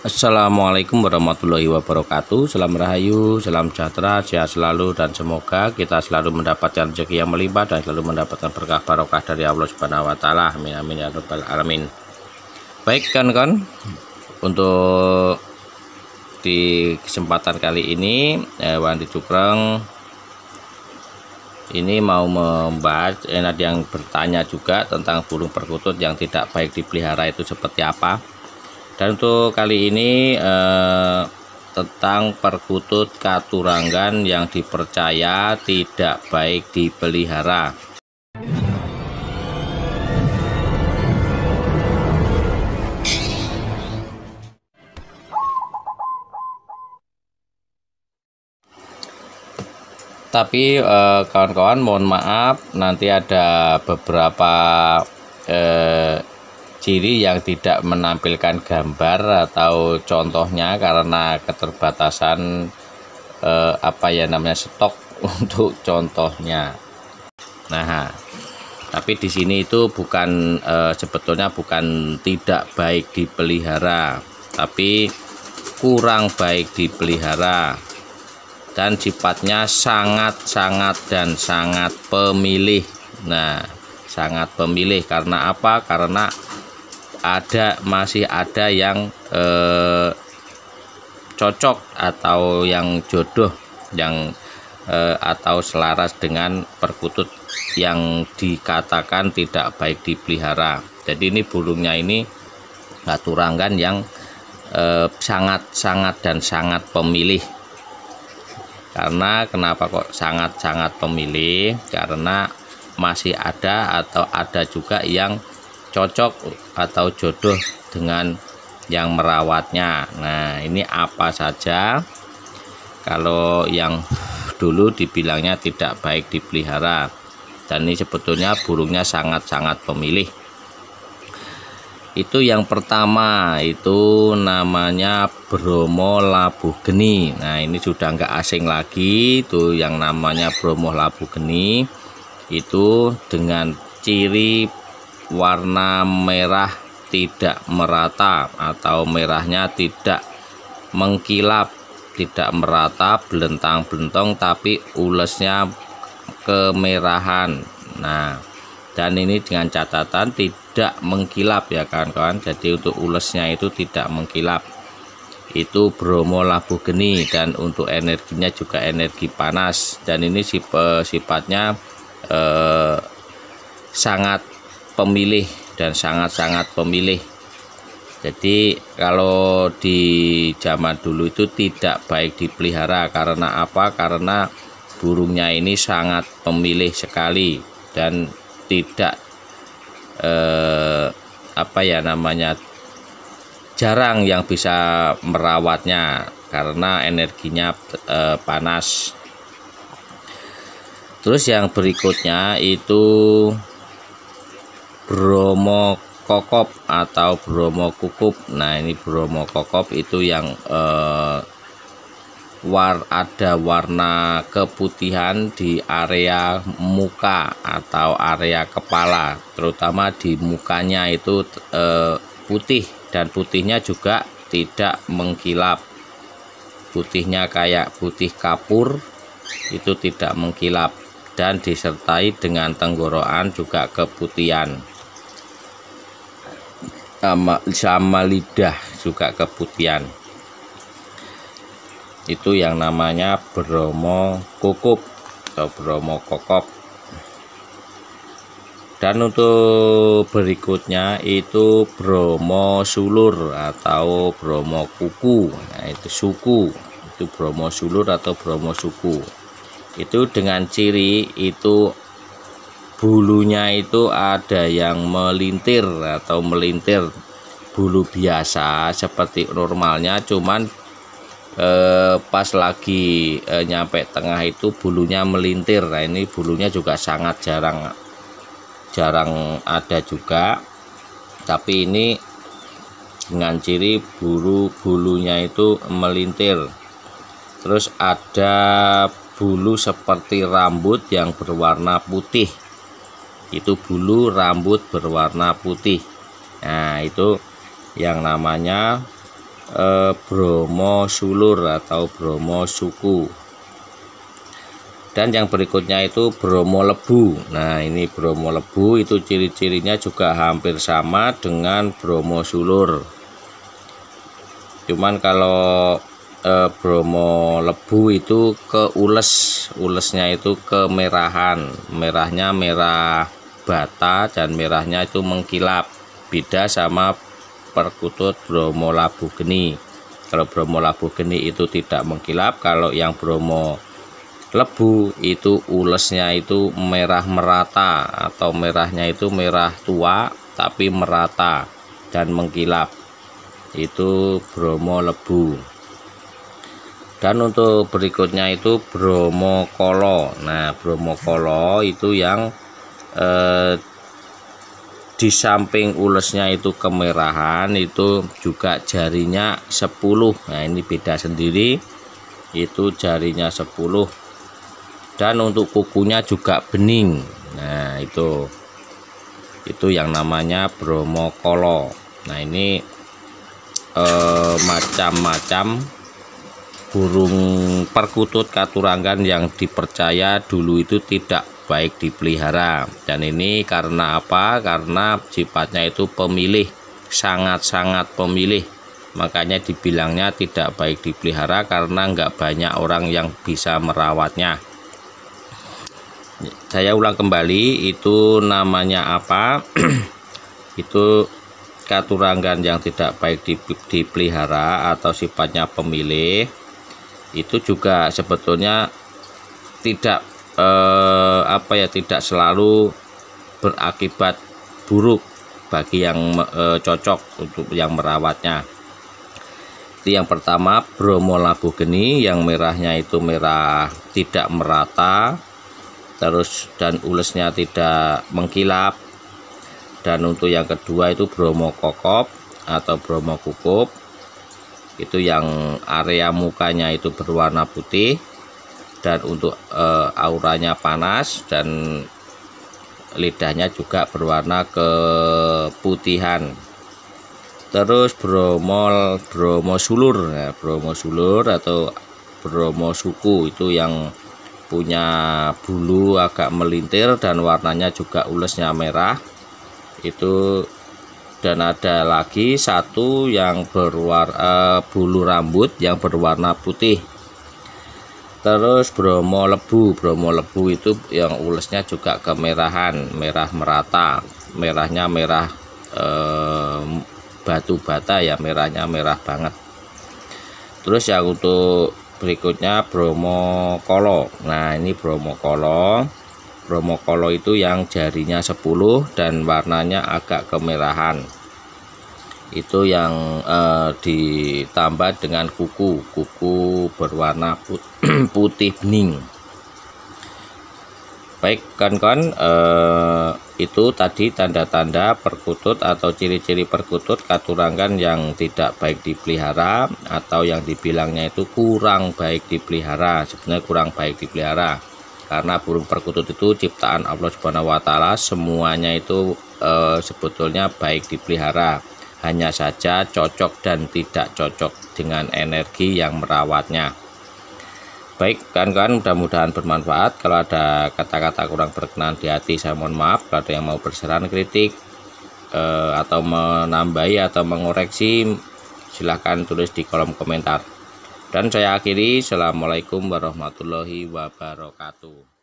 Assalamualaikum warahmatullahi wabarakatuh. Salam rahayu, salam sejahtera, sehat selalu, dan semoga kita selalu mendapatkan rezeki yang melimpah dan selalu mendapatkan berkah barokah dari Allah Subhanahu wa taala. Amin amin ya rabbal alamin. Baik kan, untuk di kesempatan kali ini Wandi Cukreng ini mau membahas, ada yang bertanya juga tentang burung perkutut yang tidak baik dipelihara itu seperti apa. Dan untuk kali ini tentang perkutut katuranggan yang dipercaya tidak baik dipelihara. Tapi kawan-kawan mohon maaf, nanti ada beberapa ciri yang tidak menampilkan gambar atau contohnya karena keterbatasan stok untuk contohnya. Nah, tapi di sini itu bukan sebetulnya bukan tidak baik dipelihara, tapi kurang baik dipelihara dan sifatnya sangat dan sangat pemilih. Nah, sangat pemilih karena apa? Karena masih ada yang cocok atau yang jodoh yang atau selaras dengan perkutut yang dikatakan tidak baik dipelihara. Jadi ini burungnya ini katuranggan yang sangat dan sangat pemilih. Karena kenapa kok sangat pemilih? Karena masih ada atau ada juga yang cocok atau jodoh dengan yang merawatnya. Nah, ini apa saja? Kalau yang dulu dibilangnya tidak baik dipelihara, dan ini sebetulnya burungnya sangat pemilih. Itu yang pertama, itu namanya Bromo Labu Geni. Nah, ini sudah nggak asing lagi, itu yang namanya Bromo Labu Geni itu dengan ciri warna merah tidak merata atau merahnya tidak mengkilap, tidak merata, belentang-belentong, tapi ulesnya kemerahan. Nah, dan ini dengan catatan tidak mengkilap ya kawan-kawan. Jadi untuk ulesnya itu tidak mengkilap. Itu Bromo Labu Geni, dan untuk energinya juga energi panas, dan ini sifatnya sangat pemilih dan sangat pemilih. Jadi kalau di zaman dulu itu tidak baik dipelihara karena apa? Karena burungnya ini sangat pemilih sekali dan tidak jarang yang bisa merawatnya karena energinya panas. Terus yang berikutnya itu Bromo Kokop atau Bromo Kukup. Nah, ini Bromo Kokop itu yang ada warna keputihan di area muka atau area kepala, terutama di mukanya itu putih, dan putihnya juga tidak mengkilap. Putihnya kayak putih kapur, itu tidak mengkilap, dan disertai dengan tenggorokan juga keputihan. Sama lidah juga keputihan. Itu yang namanya Bromo Kukup atau Bromo Kokop. Dan untuk berikutnya itu Bromo Sulur atau Bromo Kuku. Nah, itu suku, itu Bromo Sulur atau Bromo Suku. Itu dengan ciri itu bulunya itu ada yang melintir atau melintir, bulu biasa seperti normalnya, cuman pas lagi nyampe tengah itu bulunya melintir. Nah, ini bulunya juga sangat jarang ada juga, tapi ini dengan ciri bulunya itu melintir. Terus ada bulu seperti rambut yang berwarna putih. Itu bulu rambut berwarna putih. Nah, itu yang namanya Bromo sulur atau Bromo suku. Dan yang berikutnya itu Bromo lebu. Nah, ini Bromo lebu itu ciri-cirinya juga hampir sama dengan Bromo sulur. Cuman kalau Bromo lebu itu ulesnya itu kemerahan, merahnya merah bata dan merahnya itu mengkilap. Beda sama perkutut Bromo labu geni. Kalau Bromo labu geni itu tidak mengkilap, kalau yang Bromo lebu itu ulesnya itu merah merata atau merahnya itu merah tua tapi merata dan mengkilap. Itu Bromo lebu. Dan untuk berikutnya itu Bromo kolo. Nah, Bromo kolo itu yang di samping ulesnya itu kemerahan, itu juga jarinya 10. Nah, ini beda sendiri, itu jarinya 10. Dan untuk kukunya juga bening. Nah, itu yang namanya Bromo kolo. Nah, ini macam-macam burung perkutut Katurangan yang dipercaya dulu itu tidak baik dipelihara. Dan ini karena apa? Karena sifatnya itu pemilih, sangat-sangat pemilih. Makanya dibilangnya tidak baik dipelihara karena nggak banyak orang yang bisa merawatnya. Saya ulang kembali, itu namanya apa? Itu Katurangan yang tidak baik dipelihara atau sifatnya pemilih. Itu juga sebetulnya tidak tidak selalu berakibat buruk bagi yang cocok untuk yang merawatnya. Itu yang pertama, Bromo labu geni yang merahnya itu merah tidak merata, terus dan ulesnya tidak mengkilap. Dan untuk yang kedua itu Bromo kokop atau Bromo kukup, itu yang area mukanya itu berwarna putih dan untuk auranya panas dan lidahnya juga berwarna keputihan. Terus Bromo sulur. Nah, Bromo sulur atau Bromo suku itu yang punya bulu agak melintir dan warnanya juga ulesnya merah. Itu dan ada lagi satu yang berwarna bulu rambut yang berwarna putih. Terus Bromo lebu itu yang ulesnya juga kemerahan, merah merata, merahnya merah batu bata ya, merahnya merah banget. Terus yang untuk berikutnya Bromo kolo. Nah, ini Bromo kolo itu yang jarinya 10 dan warnanya agak kemerahan. Itu yang ditambah dengan kuku berwarna putih bening. Baik kawan-kawan, itu tadi tanda-tanda perkutut atau ciri-ciri perkutut Katurangan yang tidak baik dipelihara atau yang dibilangnya itu kurang baik dipelihara. Sebenarnya kurang baik dipelihara karena burung perkutut itu ciptaan Allah Subhanahu wa Ta'ala, semuanya itu sebetulnya baik dipelihara, hanya saja cocok dan tidak cocok dengan energi yang merawatnya. Baik kan, mudah-mudahan bermanfaat. Kalau ada kata-kata kurang berkenan di hati, saya mohon maaf. Kalau ada yang mau bersaran, kritik atau menambahi atau mengoreksi, silahkan tulis di kolom komentar. Dan saya akhiri, assalamualaikum warahmatullahi wabarakatuh.